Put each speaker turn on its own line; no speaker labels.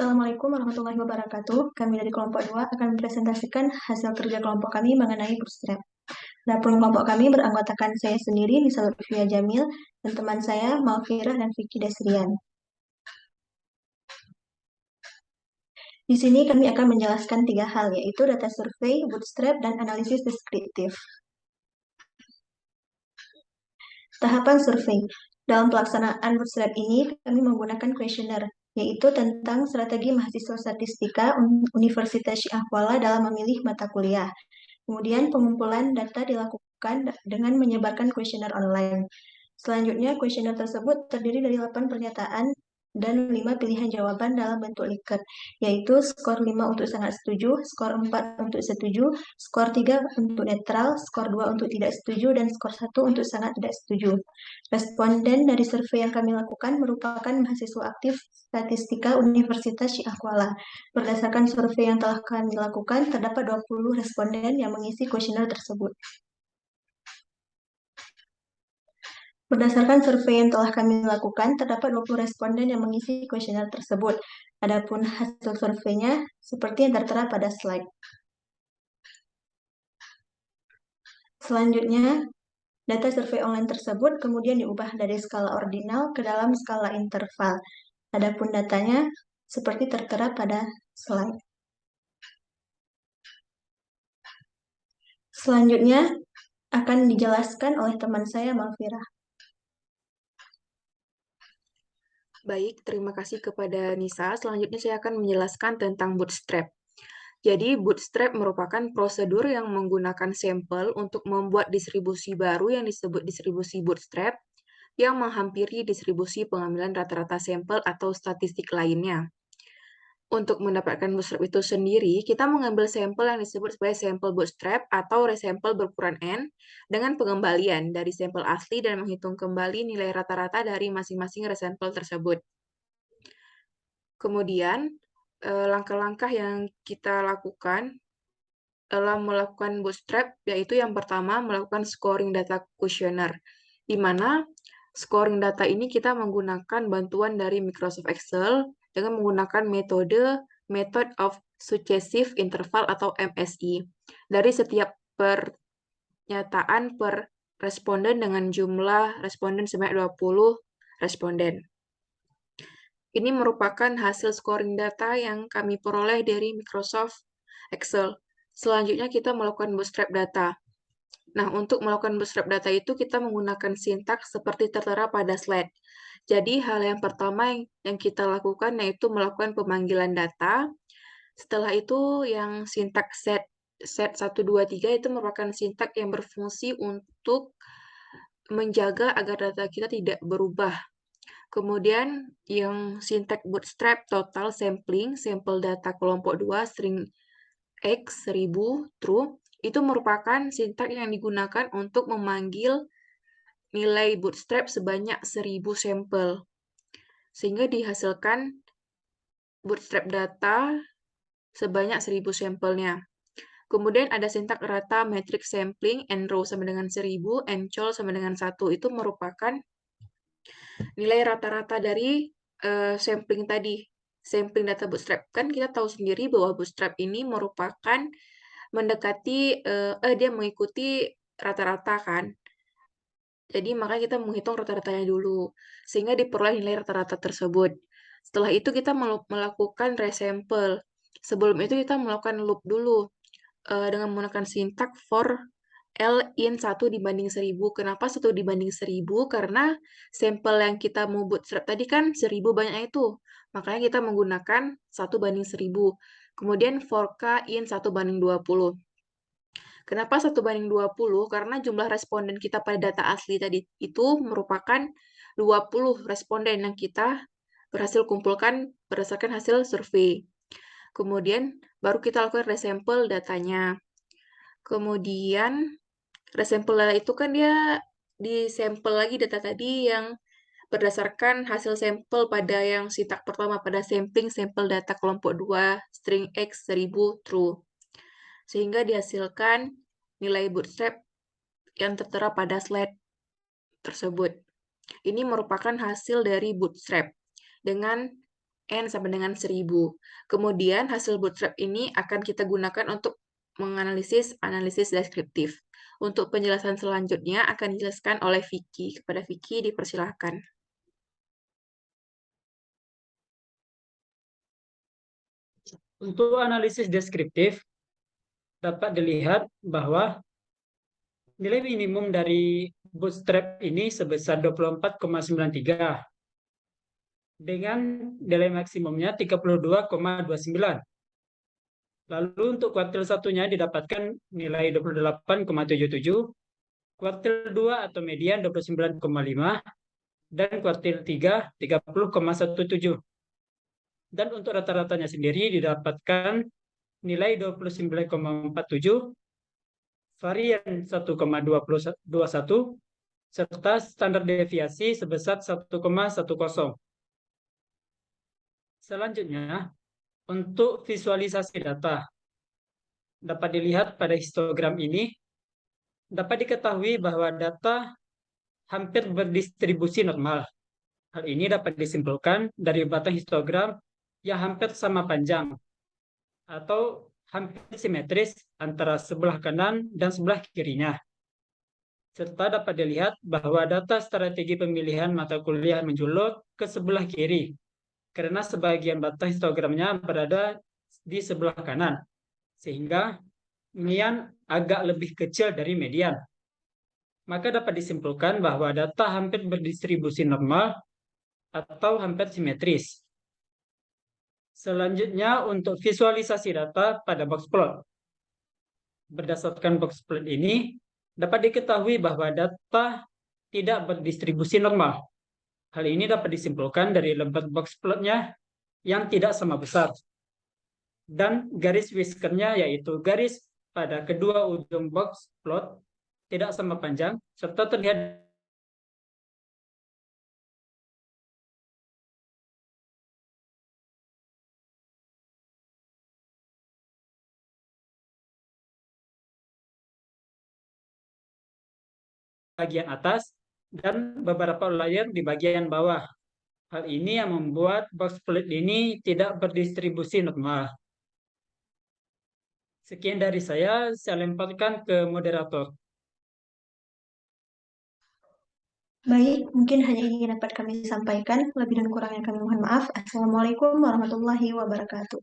Assalamualaikum warahmatullahi wabarakatuh. Kami dari kelompok 2 akan mempresentasikan hasil kerja kelompok kami mengenai bootstrap. Dapur kelompok kami beranggotakan saya sendiri, Nisa Lutfia Jamil, dan teman saya, Malfirah dan Vicky Desrian. Di sini kami akan menjelaskan 3 hal, yaitu data survei, bootstrap, dan analisis deskriptif. Tahapan survei. Dalam pelaksanaan bootstrap ini, kami menggunakan kuesioner, yaitu tentang strategi mahasiswa statistika Universitas Syiah Kuala dalam memilih mata kuliah. Kemudian pengumpulan data dilakukan dengan menyebarkan kuesioner online. Selanjutnya, kuesioner tersebut terdiri dari 8 pernyataan dan 5 pilihan jawaban dalam bentuk Likert, yaitu skor 5 untuk sangat setuju, skor 4 untuk setuju, skor 3 untuk netral, skor 2 untuk tidak setuju, dan skor 1 untuk sangat tidak setuju. Responden dari survei yang kami lakukan merupakan mahasiswa aktif Statistika Universitas Syiah Kuala. Berdasarkan survei yang telah kami lakukan, terdapat 20 responden yang mengisi kuesioner tersebut. Berdasarkan survei yang telah kami lakukan, terdapat 20 responden yang mengisi kuesioner tersebut. Adapun hasil surveinya seperti yang tertera pada slide. Selanjutnya, data survei online tersebut kemudian diubah dari skala ordinal ke dalam skala interval. Adapun datanya seperti tertera pada slide. Selanjutnya akan dijelaskan oleh teman saya, Malfirah.
Baik, terima kasih kepada Nisa. Selanjutnya saya akan menjelaskan tentang bootstrap. Jadi, bootstrap merupakan prosedur yang menggunakan sampel untuk membuat distribusi baru yang disebut distribusi bootstrap yang menghampiri distribusi pengambilan rata-rata sampel atau statistik lainnya. Untuk mendapatkan bootstrap itu sendiri, kita mengambil sampel yang disebut sebagai sampel bootstrap atau resampel berukuran N dengan pengembalian dari sampel asli dan menghitung kembali nilai rata-rata dari masing-masing resampel tersebut. Kemudian, langkah-langkah yang kita lakukan dalam melakukan bootstrap, yaitu yang pertama melakukan scoring data kuesioner, di mana scoring data ini kita menggunakan bantuan dari Microsoft Excel dengan menggunakan Method of Successive Interval atau MSI dari setiap pernyataan per responden dengan jumlah responden sebanyak 20 responden. Ini merupakan hasil scoring data yang kami peroleh dari Microsoft Excel. Selanjutnya kita melakukan bootstrap data. Nah, untuk melakukan bootstrap data itu kita menggunakan sintaks seperti tertera pada slide. Jadi, hal yang pertama yang kita lakukan yaitu melakukan pemanggilan data. Setelah itu, yang sintaks set 1, 2, 3 itu merupakan sintaks yang berfungsi untuk menjaga agar data kita tidak berubah. Kemudian, yang sintaks bootstrap total sampling, sampel data kelompok 2, string X 1000, true, itu merupakan sintaks yang digunakan untuk memanggil nilai bootstrap sebanyak 1000 sampel. Sehingga dihasilkan bootstrap data sebanyak 1000 sampelnya. Kemudian ada sintaks rata matrix sampling, n row sama dengan 1000, n col sama dengan 1. Itu merupakan nilai rata-rata dari sampling tadi. Sampling data bootstrap. Kan kita tahu sendiri bahwa bootstrap ini merupakan mendekati, dia mengikuti rata-rata kan. Jadi makanya kita menghitung rata-ratanya dulu, sehingga diperoleh nilai rata-rata tersebut. Setelah itu kita melakukan resample. Sebelum itu kita melakukan loop dulu, dengan menggunakan sintaks for L in 1 dibanding 1000. Kenapa 1 dibanding 1000? Karena sampel yang kita mau bootstrap tadi kan 1000 banyaknya itu. Makanya kita menggunakan 1 banding 1000. Kemudian for K in 1 banding 20. Kenapa 1 banding 20? Karena jumlah responden kita pada data asli tadi itu merupakan 20 responden yang kita berhasil kumpulkan berdasarkan hasil survei. Kemudian baru kita lakukan resample datanya. Kemudian resample data itu kan dia disampel lagi data tadi yang berdasarkan hasil sampel pada yang sintaks pertama pada sampling sampel data kelompok 2 string X 1000 true. Sehingga dihasilkan nilai bootstrap yang tertera pada slide tersebut. Ini merupakan hasil dari bootstrap dengan N sampai dengan 1000. Kemudian hasil bootstrap ini akan kita gunakan untuk menganalisis analisis deskriptif. Untuk penjelasan selanjutnya akan dijelaskan oleh Vicky. Kepada Vicky dipersilahkan.
Untuk analisis deskriptif, dapat dilihat bahwa nilai minimum dari bootstrap ini sebesar 24,93 dengan nilai maksimumnya 32,29. Lalu untuk kuartil satunya didapatkan nilai 28,77, kuartil 2 atau median 29,5, dan kuartil 3 30,17. Dan untuk rata-ratanya sendiri didapatkan nilai 29,47, varian 1,21, serta standar deviasi sebesar 1,10. Selanjutnya, untuk visualisasi data, dapat dilihat pada histogram ini, dapat diketahui bahwa data hampir berdistribusi normal. Hal ini dapat disimpulkan dari batang histogram yang hampir sama panjang atau hampir simetris antara sebelah kanan dan sebelah kirinya. Serta dapat dilihat bahwa data strategi pemilihan mata kuliah menjulur ke sebelah kiri, karena sebagian batang histogramnya berada di sebelah kanan, sehingga mean agak lebih kecil dari median. Maka dapat disimpulkan bahwa data hampir berdistribusi normal atau hampir simetris. Selanjutnya untuk visualisasi data pada box plot. Berdasarkan box plot ini, dapat diketahui bahwa data tidak berdistribusi normal. Hal ini dapat disimpulkan dari lebar box plotnya yang tidak sama besar. Dan garis whiskernya yaitu garis pada kedua ujung box plot tidak sama panjang, serta terlihat bagian atas dan beberapa layer di bagian bawah. Hal ini yang membuat box plot ini tidak berdistribusi normal. Sekian dari saya lemparkan ke moderator.
Baik, mungkin hanya ini dapat kami sampaikan. Lebih dan kurangnya kami mohon maaf. Assalamualaikum warahmatullahi wabarakatuh.